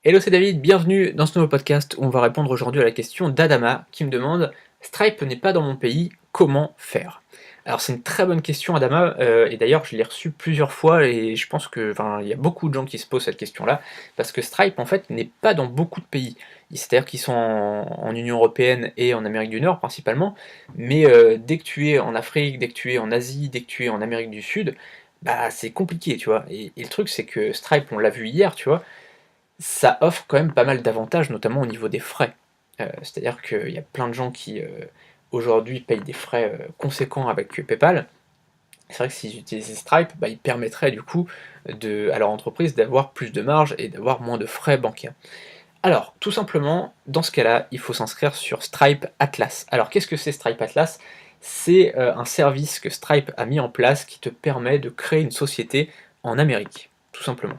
Hello, c'est David, bienvenue dans ce nouveau podcast où on va répondre aujourd'hui à la question d'Adama qui me demande Stripe n'est pas dans mon pays, comment faire? Alors c'est une très bonne question Adama, et d'ailleurs je l'ai reçue plusieurs fois et je pense que il y a beaucoup de gens qui se posent cette question-là, parce que Stripe en fait n'est pas dans beaucoup de pays. C'est-à-dire qu'ils sont en Union Européenne et en Amérique du Nord principalement, mais dès que tu es en Afrique, dès que tu es en Asie, dès que tu es en Amérique du Sud, bah c'est compliqué, tu vois. Et le truc c'est que Stripe, on l'a vu hier, tu vois, ça offre quand même pas mal d'avantages, notamment au niveau des frais. C'est-à-dire qu'il y a plein de gens qui aujourd'hui payent des frais conséquents avec PayPal. C'est vrai que s'ils utilisaient Stripe, bah, ils permettraient du coup à leur entreprise d'avoir plus de marge et d'avoir moins de frais bancaires. Alors, tout simplement, dans ce cas-là, il faut s'inscrire sur Stripe Atlas. Alors, qu'est-ce que c'est Stripe Atlas? C'est un service que Stripe a mis en place qui te permet de créer une société en Amérique, tout simplement.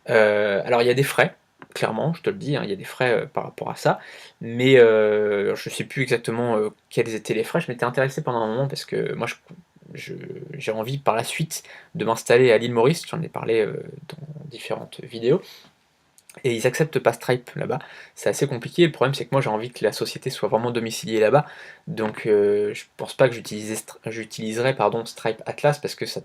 Alors, il y a des frais, clairement, je te le dis, hein, il y a des frais par rapport à ça, mais je ne sais plus exactement quels étaient les frais. Je m'étais intéressé pendant un moment parce que moi, j'ai envie par la suite de m'installer à l'île Maurice, j'en ai parlé dans différentes vidéos. Et ils acceptent pas Stripe là-bas. C'est assez compliqué. Le problème, c'est que moi, j'ai envie que la société soit vraiment domiciliée là-bas. Donc, je pense pas que j'utiliserai Stripe Atlas parce que ça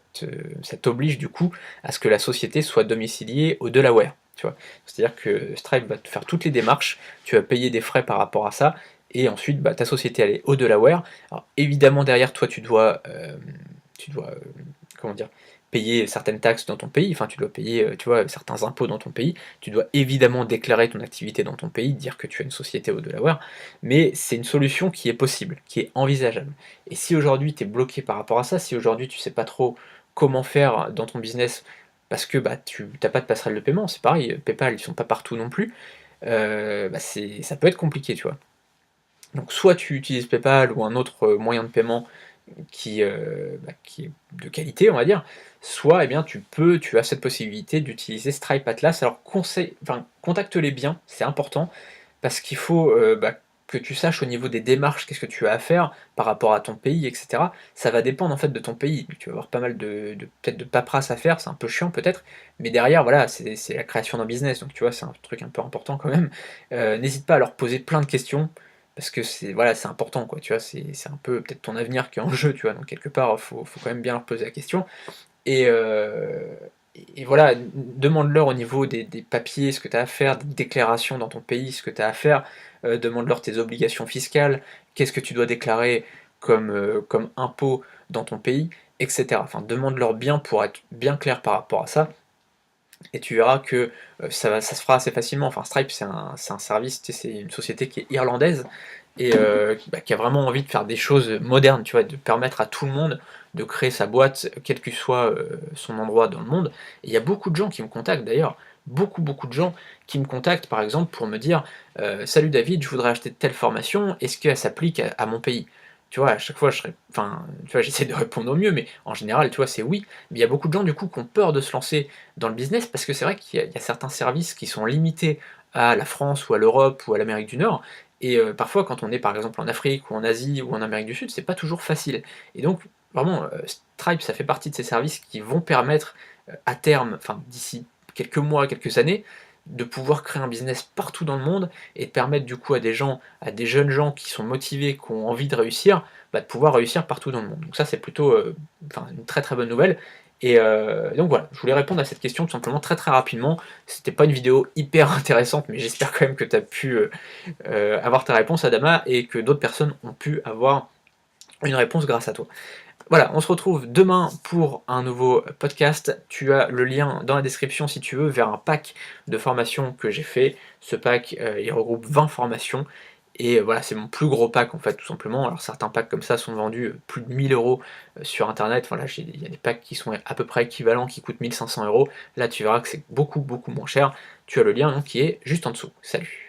t'oblige du coup à ce que la société soit domiciliée au Delaware. Tu vois. C'est-à-dire que Stripe va te faire toutes les démarches. Tu vas payer des frais par rapport à ça. Et ensuite, bah, ta société, elle est au Delaware. Alors, évidemment, derrière toi, tu dois comment dire, payer certaines taxes dans ton pays, enfin tu dois payer tu vois, certains impôts dans ton pays, tu dois évidemment déclarer ton activité dans ton pays, dire que tu as une société au Delaware, mais c'est une solution qui est possible, qui est envisageable. Et si aujourd'hui tu es bloqué par rapport à ça, si aujourd'hui tu sais pas trop comment faire dans ton business, parce que bah, tu n'as pas de passerelle de paiement, c'est pareil, PayPal ils sont pas partout non plus, bah, ça peut être compliqué, tu vois. Donc soit tu utilises PayPal ou un autre moyen de paiement qui est de qualité, on va dire, soit eh bien, tu as cette possibilité d'utiliser Stripe Atlas. Alors contacte-les bien, c'est important, parce qu'il faut bah, que tu saches au niveau des démarches qu'est-ce que tu as à faire par rapport à ton pays, etc. Ça va dépendre en fait de ton pays. Tu vas avoir pas mal peut-être de paperasse à faire, c'est un peu chiant peut-être, mais derrière, voilà, c'est la création d'un business, donc tu vois, c'est un truc un peu important quand même. N'hésite pas à leur poser plein de questions, parce que c'est voilà, c'est important, quoi, tu vois, c'est un peu peut-être ton avenir qui est en jeu, tu vois, donc quelque part, faut quand même bien leur poser la question. Et, et voilà, demande-leur au niveau des papiers, ce que tu as à faire, des déclarations dans ton pays, ce que tu as à faire, demande-leur tes obligations fiscales, qu'est-ce que tu dois déclarer comme impôt dans ton pays, etc. Enfin, demande-leur bien pour être bien clair par rapport à ça, et tu verras que ça se fera assez facilement. Enfin, Stripe, c'est un service, tu sais, c'est une société qui est irlandaise et bah, qui a vraiment envie de faire des choses modernes, tu vois, de permettre à tout le monde de créer sa boîte, quel que soit son endroit dans le monde. Et il y a beaucoup de gens qui me contactent d'ailleurs, beaucoup de gens qui me contactent par exemple pour me dire Salut David, je voudrais acheter telle formation, est-ce qu'elle s'applique à mon pays? Tu vois, à chaque fois, tu vois, j'essaie de répondre au mieux, mais en général, tu vois, c'est oui. Mais il y a beaucoup de gens du coup qui ont peur de se lancer dans le business parce que c'est vrai qu'il y a certains services qui sont limités à la France ou à l'Europe ou à l'Amérique du Nord. Et parfois, quand on est par exemple en Afrique ou en Asie ou en Amérique du Sud, c'est pas toujours facile. Et donc, vraiment, Stripe, ça fait partie de ces services qui vont permettre à terme, enfin d'ici quelques mois, quelques années, de pouvoir créer un business partout dans le monde et de permettre du coup à des gens, à des jeunes gens qui sont motivés, qui ont envie de réussir, bah, de pouvoir réussir partout dans le monde. Donc ça, c'est plutôt une très très bonne nouvelle. Et donc voilà, je voulais répondre à cette question tout simplement très rapidement. C'était pas une vidéo hyper intéressante, mais j'espère quand même que tu as pu avoir ta réponse, Adama, et que d'autres personnes ont pu avoir une réponse grâce à toi. Voilà, on se retrouve demain pour un nouveau podcast. Tu as le lien dans la description si tu veux vers un pack de formations que j'ai fait. Ce pack, il regroupe 20 formations. Et voilà, c'est mon plus gros pack en fait, tout simplement. Alors certains packs comme ça sont vendus plus de 1000 € sur internet. Voilà, il y a des packs qui sont à peu près équivalents, qui coûtent 1500 €. Là, tu verras que c'est beaucoup moins cher. Tu as le lien donc, qui est juste en dessous. Salut!